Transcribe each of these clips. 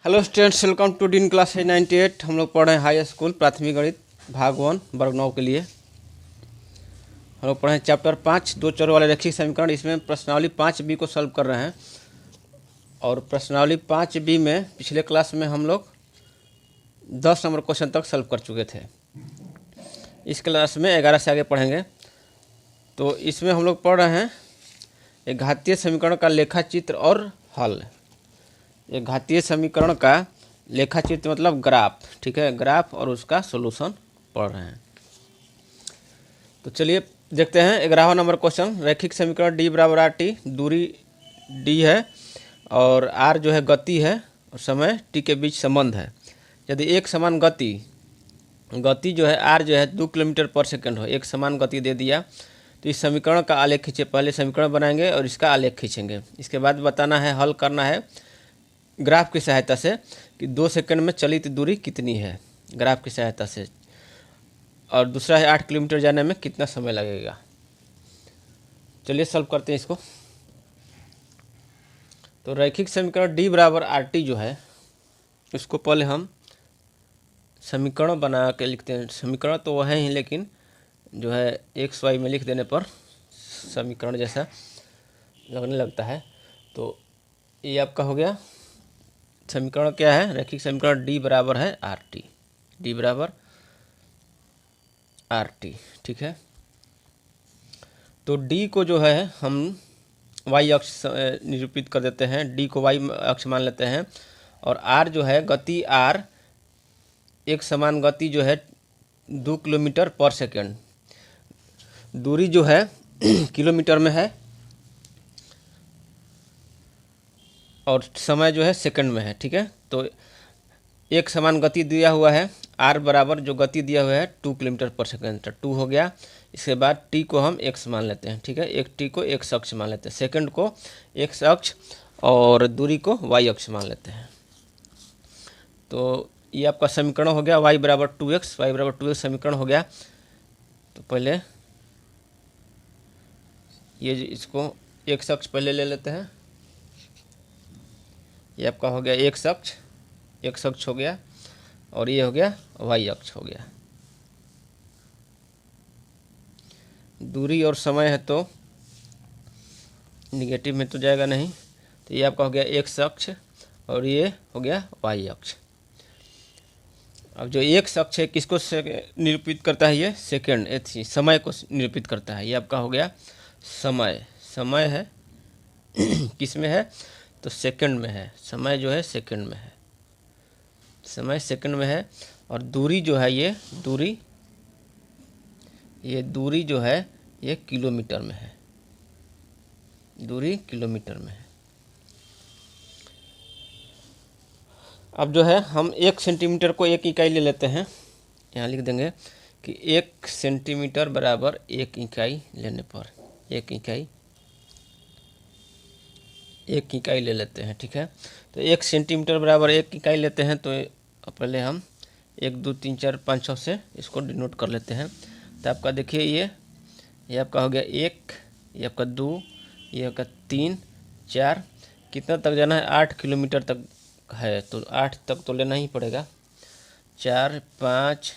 Hello students, welcome to dean class 98। हम लोग पढ़ रहे हैं हाई स्कूल प्राथमिक गणित भाग 1 वर्ग 9 के लिए। हम लोग पढ़े हैं चैप्टर 5 दो चरों वाले रैखिक समीकरण। इसमें प्रश्नावली 5B को सॉल्व कर रहे हैं और प्रश्नावली 5B में पिछले क्लास में हम लोग 10 नंबर क्वेश्चन तक सॉल्व कर चुके थे। इस क्लास में 11 से आगे पढ़ेंगे। तो इसमें हम लोग पढ़ रहे हैं एक घातीय समीकरण का लेखा चित्र और हल। एक घातीय समीकरण का लेखा चित्र मतलब ग्राफ, ठीक है, ग्राफ और उसका सॉल्यूशन पढ़ रहे हैं। तो चलिए देखते हैं 11वां नंबर क्वेश्चन। रैखिक समीकरण डी बराबर आर टी, दूरी डी है और आर जो है गति है और समय टी के बीच संबंध है। यदि एक समान गति जो है आर जो है 2 किलोमीटर पर सेकंड हो, एक समान गति दे दिया तो इस समीकरण का आलेख खींचे। पहले समीकरण बनाएंगे और इसका आलेख खींचेंगे। इसके बाद बताना है, हल करना है ग्राफ की सहायता से कि 2 सेकंड में चलित दूरी कितनी है ग्राफ की सहायता से, और दूसरा है 8 किलोमीटर जाने में कितना समय लगेगा। चलिए सॉल्व करते हैं इसको। तो रैखिक समीकरण डी बराबर आर टी जो है उसको पहले हम समीकरण बना के लिखते हैं। समीकरण तो वह है ही, लेकिन जो है एक्स वाई में लिख देने पर समीकरण जैसा लगने लगता है। तो ये आपका हो गया। समीकरण क्या है? रैखिक समीकरण डी बराबर है आर टी, डी बराबर आर टी, ठीक है। तो डी को जो है हम वाई अक्ष निरूपित कर देते हैं, डी को वाई अक्ष मान लेते हैं। और आर जो है गति, आर एक समान गति जो है 2 किलोमीटर पर सेकेंड, दूरी जो है किलोमीटर में है और समय जो है सेकंड में है, ठीक है। तो एक समान गति दिया हुआ है, आर बराबर जो गति दिया हुआ है 2 किलोमीटर पर सेकंड, तो 2 हो गया। इसके बाद टी को हम एक्स मान लेते हैं, ठीक है। एक टी को एक्स अक्ष मान लेते हैं, सेकंड को एक्स अक्ष और दूरी को वाई अक्ष मान लेते हैं। तो ये आपका समीकरण हो गया y बराबर 2x, वाई बराबर 2x समीकरण हो गया। तो पहले ये इसको एक्स अक्ष पहले ले लेते हैं। ये आपका हो गया एक्स अक्ष हो गया और ये हो गया वाई अक्ष हो गया। दूरी और समय है तो निगेटिव में तो जाएगा नहीं, तो ये आपका हो गया एक्स अक्ष और ये हो गया वाई अक्ष। अब जो एक्स अक्ष है किसको निरूपित करता है? ये सेकेंड समय को निरूपित करता है। ये आपका हो गया समय है किस में है? तो सेकंड में है। समय जो है सेकंड में है, समय सेकंड में है। और दूरी जो है ये दूरी जो है ये किलोमीटर में है, दूरी किलोमीटर में है। अब जो है हम 1 सेंटीमीटर को 1 इकाई ले लेते हैं। यहाँ लिख देंगे कि 1 सेंटीमीटर बराबर 1 इकाई लेने पर 1 इकाई ले लेते हैं, ठीक है। तो 1 सेंटीमीटर बराबर 1 इकाई लेते हैं। तो पहले हम 1 2 3 4 5 6 से इसको डिनोट कर लेते हैं। तो आपका देखिए ये आपका हो गया 1, ये आपका 2, ये आपका 3 4, कितना तक जाना है? 8 किलोमीटर तक है, तो 8 तक तो लेना ही पड़ेगा। 4 5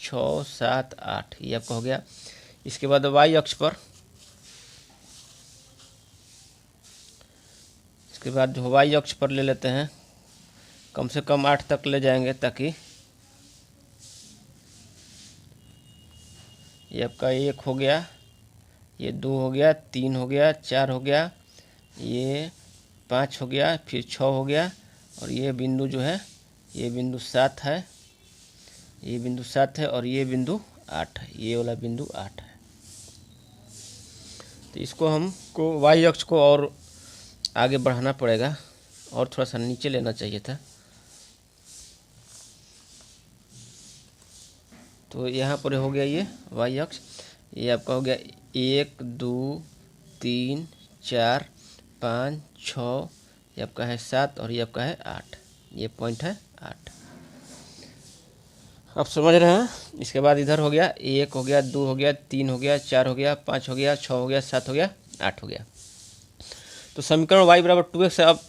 6 7 8 ये आपका हो गया। इसके बाद वाई अक्ष पर, इसके बाद जो वाई अक्ष पर ले लेते हैं, कम से कम 8 तक ले जाएंगे, ताकि ये आपका 1 हो गया, ये 2 हो गया, 3 हो गया, 4 हो गया, ये 5 हो गया, फिर 6 हो गया और ये बिंदु जो है ये बिंदु 7 है, ये बिंदु 7 है और ये बिंदु 8 है, ये वाला बिंदु 8 है। तो इसको हमको वाई अक्ष को और आगे बढ़ाना पड़ेगा और थोड़ा सा नीचे लेना चाहिए था। तो यहाँ पर हो गया ये वाई अक्ष, ये आपका हो गया 1 2 3 4 5 6, ये आपका है 7 और ये आपका है 8, ये पॉइंट है 8। अब समझ रहे हैं? इसके बाद इधर हो गया 1 हो गया, 2 हो गया, 3 हो गया, 4 हो गया, 5 हो गया, 6 हो गया, 7 हो गया, 8 हो गया। तो समीकरण y बराबर 2x अब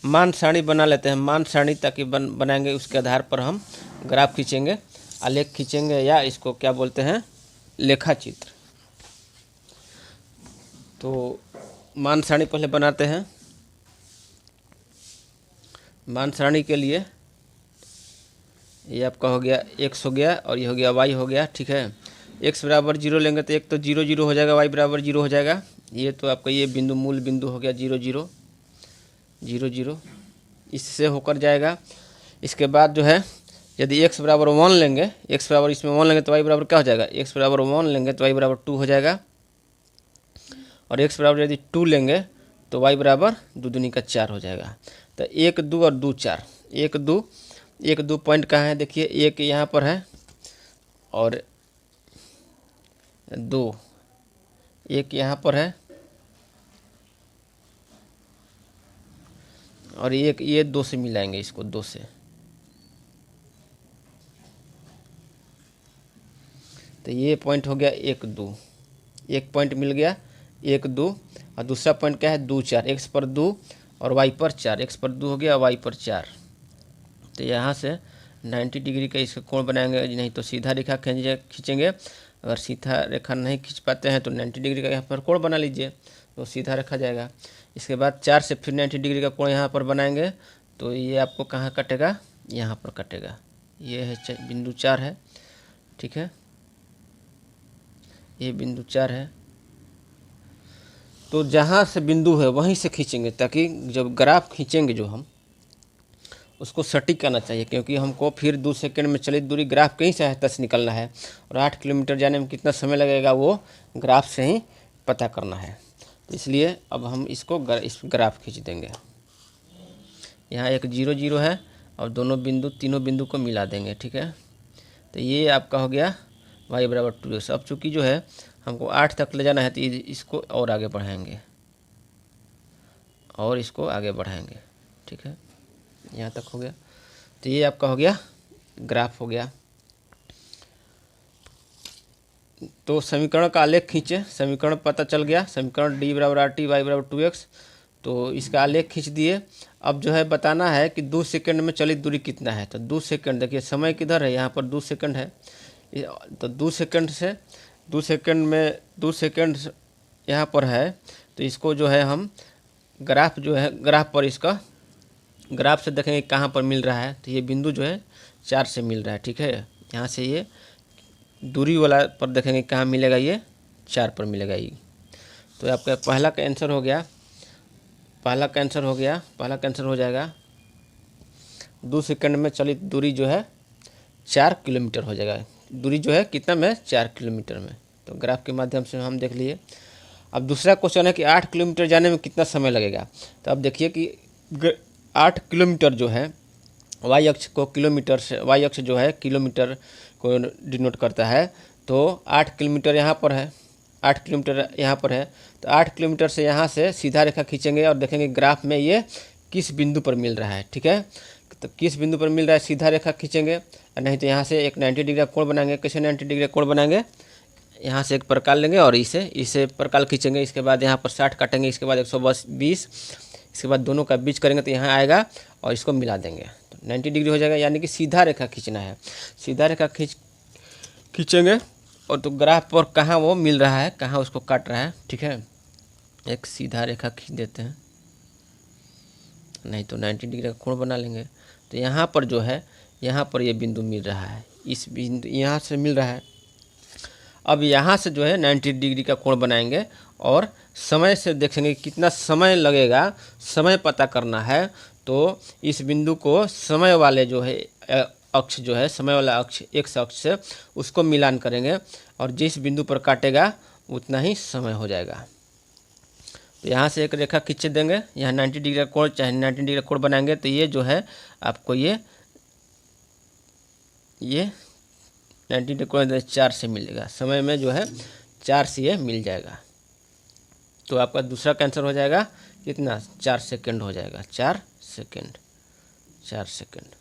मान सारणी बना लेते हैं, मान सारणी ताकि बनाएंगे, उसके आधार पर हम ग्राफ खींचेंगे, आलेख खींचेंगे, या इसको क्या बोलते हैं, लेखा चित्र। तो मान सारणी पहले बनाते हैं। मान सारणी के लिए ये आपका हो गया x हो गया और ये हो गया y हो गया, ठीक है। x बराबर 0 लेंगे तो एक तो 0 0 हो जाएगा, y बराबर 0 हो जाएगा। ये तो आपका ये बिंदु मूल बिंदु हो गया 0 0 0 0, इससे होकर जाएगा। इसके बाद जो है यदि x बराबर 1 लेंगे, x बराबर इसमें 1 लेंगे तो y बराबर क्या हो जाएगा, x बराबर 1 लेंगे तो y बराबर 2 हो जाएगा। और x बराबर यदि 2 लेंगे तो y बराबर 2 दूनी का 4 हो जाएगा। तो 1 2 और 2 4, 1 2 पॉइंट कहाँ है, देखिए एक यहाँ पर है और 2 एक यहाँ पर है और एक ये 2 से मिलाएंगे इसको, 2 से। तो ये पॉइंट हो गया 1 2, एक पॉइंट मिल गया 1 2, और दूसरा पॉइंट क्या है 2 4, x पर 2 और y पर 4, x पर 2 हो गया y पर 4। तो यहाँ से 90 डिग्री का इसका कोण बनाएंगे, नहीं तो सीधा रेखा खींचेंगे। अगर सीधा रेखा नहीं खींच पाते हैं तो 90 डिग्री का यहाँ पर कोण बना लीजिए, तो सीधा रखा जाएगा। इसके बाद 4 से फिर 90 डिग्री का कोण यहाँ पर बनाएंगे, तो ये आपको कहाँ कटेगा, यहाँ पर कटेगा। ये है बिंदु 4 है, ठीक है, ये बिंदु 4 है। तो जहाँ से बिंदु है वहीं से खींचेंगे, ताकि जब ग्राफ खींचेंगे जो हम उसको सटीक आना चाहिए, क्योंकि हमको फिर 2 सेकंड में चलित दूरी ग्राफ की ही सहायता से निकलना है, और 8 किलोमीटर जाने में कितना समय लगेगा वो ग्राफ से ही पता करना है। तो इसलिए अब हम इसको इस ग्राफ खींच देंगे। यहाँ एक 0 0 है और दोनों बिंदु, तीनों बिंदु को मिला देंगे, ठीक है। तो ये आपका हो गया y बराबर 2x। अब चूँकि जो है हमको 8 तक ले जाना है तो इसको और आगे बढ़ाएंगे और इसको आगे बढ़ाएंगे, ठीक है, यहाँ तक हो गया। तो ये आपका हो गया ग्राफ हो गया। तो समीकरण का आलेख खींचे, समीकरण पता चल गया, समीकरण d बराबर RT y बराबर 2x। तो इसका आलेख खींच दिए। अब जो है बताना है कि 2 सेकंड में चलित दूरी कितना है। तो 2 सेकंड, देखिए समय किधर है, यहाँ पर 2 सेकंड है। तो 2 सेकंड से 2 सेकंड में 2 सेकंड यहाँ पर है, तो इसको जो है हम ग्राफ जो है, ग्राफ पर इसका ग्राफ से देखेंगे कहाँ पर मिल रहा है। तो ये बिंदु जो है 4 से मिल रहा है, ठीक है। यहाँ से ये दूरी वाला पर देखेंगे कहाँ मिलेगा, ये 4 पर मिलेगा ये। तो आपका पहला का आंसर हो गया, पहला का आंसर हो गया, पहला का आंसर हो जाएगा 2 सेकंड में चलित दूरी जो है 4 किलोमीटर हो जाएगा। दूरी जो है कितना में, 4 किलोमीटर में। तो ग्राफ के माध्यम से हम देख लिए। अब दूसरा क्वेश्चन है कि 8 किलोमीटर जाने में कितना समय लगेगा। तो अब देखिए कि 8 किलोमीटर जो है y अक्ष को किलोमीटर से, y अक्ष जो है किलोमीटर को डिनोट करता है। तो 8 किलोमीटर यहाँ पर है, 8 किलोमीटर यहाँ पर है। तो 8 किलोमीटर से यहाँ से सीधा रेखा खींचेंगे और देखेंगे ग्राफ में ये किस बिंदु पर मिल रहा है, ठीक है। तो किस बिंदु पर मिल रहा है सीधा रेखा खींचेंगे, नहीं तो यहाँ से एक 90 डिग्री का कोण बनाएंगे। कैसे 90 डिग्री का कोण बनाएंगे, यहाँ से एक प्रकार लेंगे और इसे प्रकार खींचेंगे। इसके बाद यहाँ पर 60 काटेंगे, इसके बाद 120, इसके बाद दोनों का बीच करेंगे तो यहाँ आएगा और इसको मिला देंगे तो 90 डिग्री हो जाएगा। यानी कि सीधा रेखा खींचना है, सीधा रेखा खींचेंगे और तो ग्राफ पर कहाँ वो मिल रहा है, कहाँ उसको काट रहा है, ठीक है। एक सीधा रेखा खींच देते हैं, नहीं तो 90 डिग्री का कोण बना लेंगे। तो यहाँ पर जो है, यहाँ पर ये बिंदु मिल रहा है, इस बिंदु यहाँ से मिल रहा है। अब यहाँ से जो है 90 डिग्री का कोण बनाएंगे और समय से देखेंगे कितना समय लगेगा, समय पता करना है। तो इस बिंदु को समय वाले जो है अक्ष जो है, समय वाला अक्ष x अक्ष से उसको मिलान करेंगे और जिस बिंदु पर काटेगा उतना ही समय हो जाएगा। तो यहाँ से एक रेखा खींच देंगे, यहाँ 90 डिग्री का कोण, चाहे 90 डिग्री का कोण बनाएंगे तो ये जो है आपको ये 90 डिग्री कोण 4 से मिलेगा, समय में जो है 4 से ये मिल जाएगा। तो आपका दूसरा का आंसर हो जाएगा कितना, 4 सेकंड हो जाएगा, 4 सेकंड, 4 सेकंड।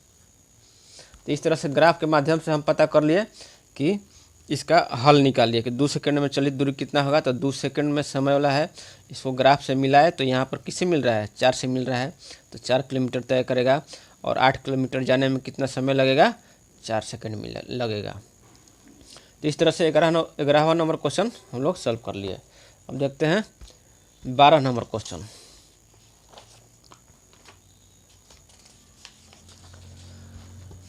तो इस तरह से ग्राफ के माध्यम से हम पता कर लिए कि इसका हल निकालिए कि 2 सेकंड में चलित दूरी कितना होगा। तो 2 सेकंड में समय वाला है, इसको ग्राफ से मिलाए तो यहाँ पर किससे मिल रहा है, 4 से मिल रहा है, तो 4 किलोमीटर तय करेगा। और 8 किलोमीटर जाने में कितना समय लगेगा, 4 सेकंड लगेगा। तो इस तरह से 11वां नंबर क्वेश्चन हम लोग सॉल्व कर लिए। अब देखते हैं 12 नंबर क्वेश्चन।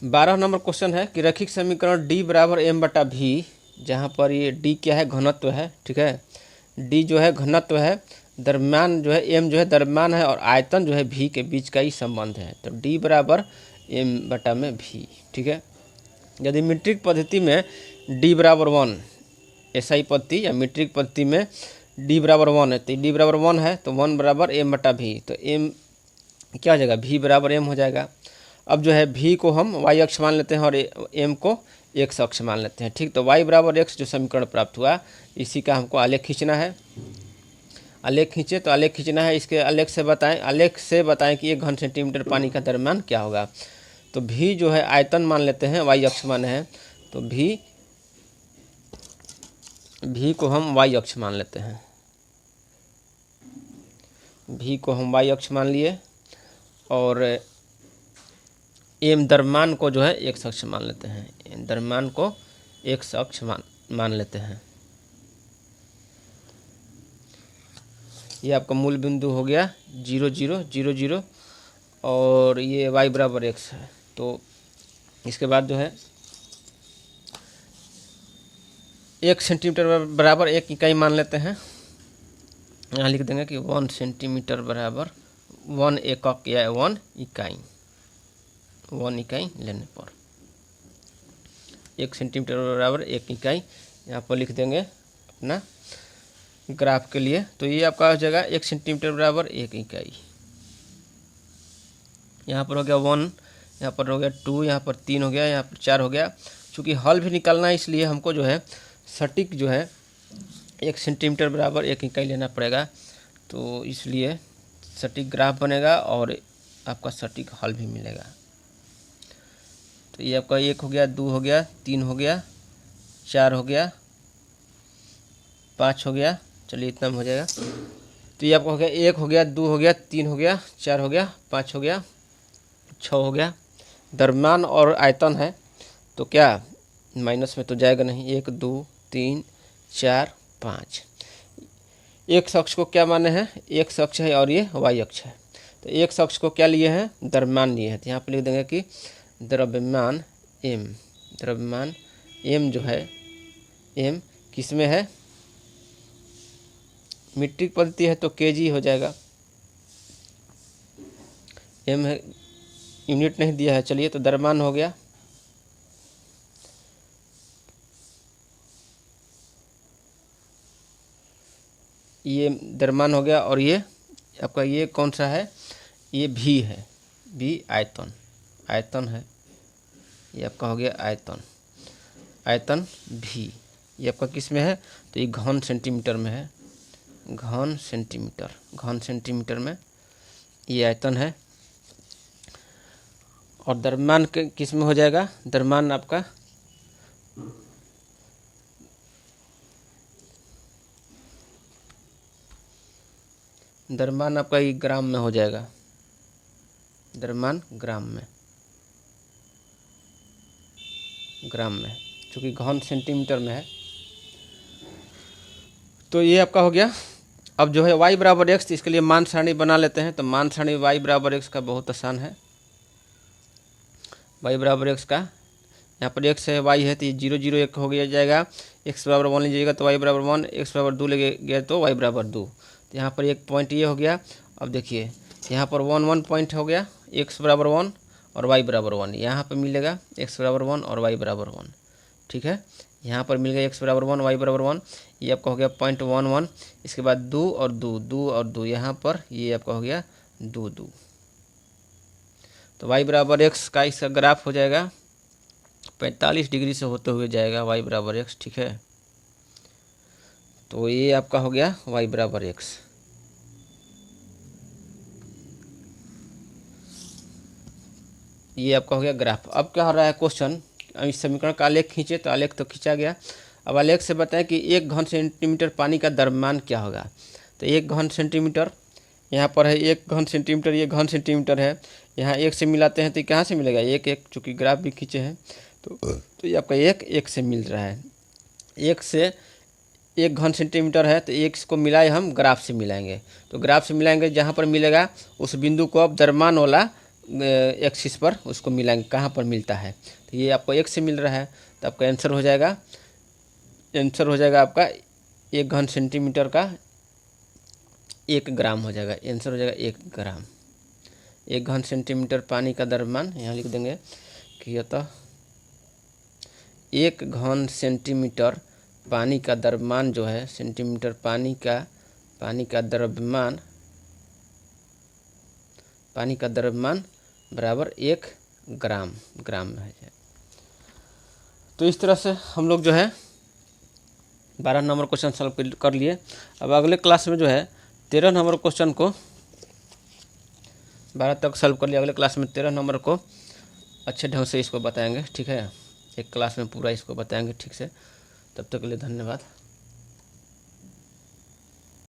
12 नंबर क्वेश्चन है कि रैखिक समीकरण d बराबर m बटा v, जहाँ पर ये d क्या है, घनत्व है, ठीक है। d जो है घनत्व है, द्रव्यमान जो है m जो है द्रव्यमान है, और आयतन जो है v के बीच का ही संबंध है। तो d बराबर m बटा में v, ठीक है। यदि मीट्रिक पद्धति में d बराबर 1, एसआई पद्धति या मीट्रिक पद्धति में d बराबर 1 है, तो d बराबर 1 है तो 1 बराबर m बटा v, तो m क्या हो जाएगा, v बराबर m हो जाएगा। अब जो है v को हम y अक्ष मान लेते हैं और m को x अक्ष मान लेते हैं, ठीक। तो y बराबर x जो समीकरण प्राप्त हुआ, इसी का हमको आलेख खींचना है। आलेख खींचे तो आलेख खींचना है, इसके आलेख से बताएं कि 1 घन सेंटीमीटर पानी का द्रव्यमान क्या होगा। तो v जो है आयतन मान लेते हैं, y अक्ष माने हैं, तो v को हम y अक्ष मान लेते हैं। v को हम y अक्ष मान लिए और m द्रव्यमान को जो है x अक्ष मान लेते हैं। द्रव्यमान को x अक्ष मान लेते हैं। ये आपका मूल बिंदु हो गया 0 0 0 0 और ये y बराबर x है। तो इसके बाद जो है 1 सेंटीमीटर बराबर 1 इकाई मान लेते हैं। यहाँ लिख देंगे कि 1 सेंटीमीटर बराबर 1 एकक या 1 इकाई, 1 इकाई लेने पर 1 सेंटीमीटर बराबर 1 इकाई यहाँ पर लिख देंगे अपना ग्राफ के लिए। तो ये आपका हो जाएगा 1 सेंटीमीटर बराबर 1 इकाई। यहाँ पर हो गया 1, यहाँ पर हो गया 2, यहाँ पर 3 हो गया, यहाँ पर 4 हो गया। चूँकि हल भी निकालना है इसलिए हमको जो है सटीक जो है 1 सेंटीमीटर बराबर 1 इकाई लेना पड़ेगा। तो इसलिए सटीक ग्राफ बनेगा और आपका सटीक हल भी मिलेगा। तो ये आपका 1 हो गया, 2 हो गया, 3 हो गया, 4 हो गया, 5 हो गया, चलिए इतना में हो जाएगा। तो ये आपका हो गया 1 हो गया, 2 हो गया, 3 हो गया, 4 हो गया, 5 हो गया, 6 हो गया। द्रव्यमान और आयतन है तो क्या माइनस में तो जाएगा नहीं, 1 2 3 4 5। x अक्ष को क्या माने हैं, x अक्ष है और ये y अक्ष है। तो x अक्ष को क्या लिए हैं, द्रव्यमान लिए हैं। तो यहाँ पर लिख देंगे कि द्रव्यमान m जो है m किस में है, मीट्रिक पद्धति है तो kg हो जाएगा। m है, यूनिट नहीं दिया है, चलिए तो द्रव्यमान हो गया। ये द्रव्यमान हो गया और ये आपका ये कौन सा है, ये v है, v आयतन है। ये आपका हो गया आयतन v, ये आपका किस में है, तो ये घन सेंटीमीटर में है, घन सेंटीमीटर में ये आयतन है। और द्रव्यमान के किस में हो जाएगा, द्रव्यमान आपका ये ग्राम में हो जाएगा, द्रव्यमान ग्राम में चूँकि घन सेंटीमीटर में है। तो ये आपका हो गया। अब जो है y बराबर x, इसके लिए मान सारणी बना लेते हैं। तो मान सारणी y बराबर x का बहुत आसान है। y बराबर x का यहाँ पर x है, y है, तो ये 0 0 1 हो गया जाएगा। x बराबर 1 लीजिएगा तो y बराबर 1, x बराबर 2 ले गया तो y बराबर 2। तो यहाँ पर एक पॉइंट ये हो गया। अब देखिए यहाँ पर 1 1 पॉइंट हो गया, x बराबर 1 और y बराबर 1, यहाँ पर मिलेगा x बराबर 1 और y बराबर 1, ठीक है। यहाँ पर मिल गया x बराबर 1 y बराबर 1, ये आपका हो गया 0.11। इसके बाद 2 और 2, यहाँ पर ये आपका हो गया 2 2। तो y बराबर x का इसका ग्राफ हो जाएगा 45 डिग्री से होते हुए जाएगा y बराबर x, ठीक है। तो ये आपका हो गया y बराबर x। ये आपका हो गया ग्राफ। अब क्या हो रहा है क्वेश्चन, इस समीकरण का आलेख खींचे, तो आलेख तो खींचा गया। अब आलेख से बताएं कि 1 घन सेंटीमीटर पानी का द्रव्यमान क्या होगा। तो 1 घन सेंटीमीटर यहाँ पर है, 1 घन सेंटीमीटर, ये घन सेंटीमीटर है, यहाँ 1 से मिलाते हैं तो कहाँ से मिलेगा, 1 चूँकि ग्राफ भी खींचे हैं तो ये आपका 1 से मिल रहा है। 1 से 1 घन सेंटीमीटर है तो 1 को मिलाए हम ग्राफ से मिलाएंगे, तो ग्राफ से मिलाएंगे जहाँ पर मिलेगा उस बिंदु को अब द्रव्यमान वाला एक्सिस पर उसको मिलाएंगे, कहाँ पर मिलता है। तो ये आपको 1 से मिल रहा है, तो आपका आंसर हो जाएगा आपका 1 घन सेंटीमीटर का 1 ग्राम हो जाएगा। आंसर हो जाएगा 1 ग्राम। 1 घन सेंटीमीटर पानी का द्रव्यमान यहाँ लिख देंगे कि अतः 1 घन सेंटीमीटर पानी का द्रव्यमान जो है, सेंटीमीटर पानी का द्रव्यमान बराबर 1 ग्राम में है। तो इस तरह से हम लोग जो है 12 नंबर क्वेश्चन सॉल्व कर लिए। अब अगले क्लास में जो है 13 नंबर क्वेश्चन को 12 तक सॉल्व कर लिया, अगले क्लास में 13 नंबर को अच्छे ढंग से इसको बताएंगे, ठीक है। एक क्लास में पूरा इसको बताएंगे ठीक से। तब तक के लिए धन्यवाद।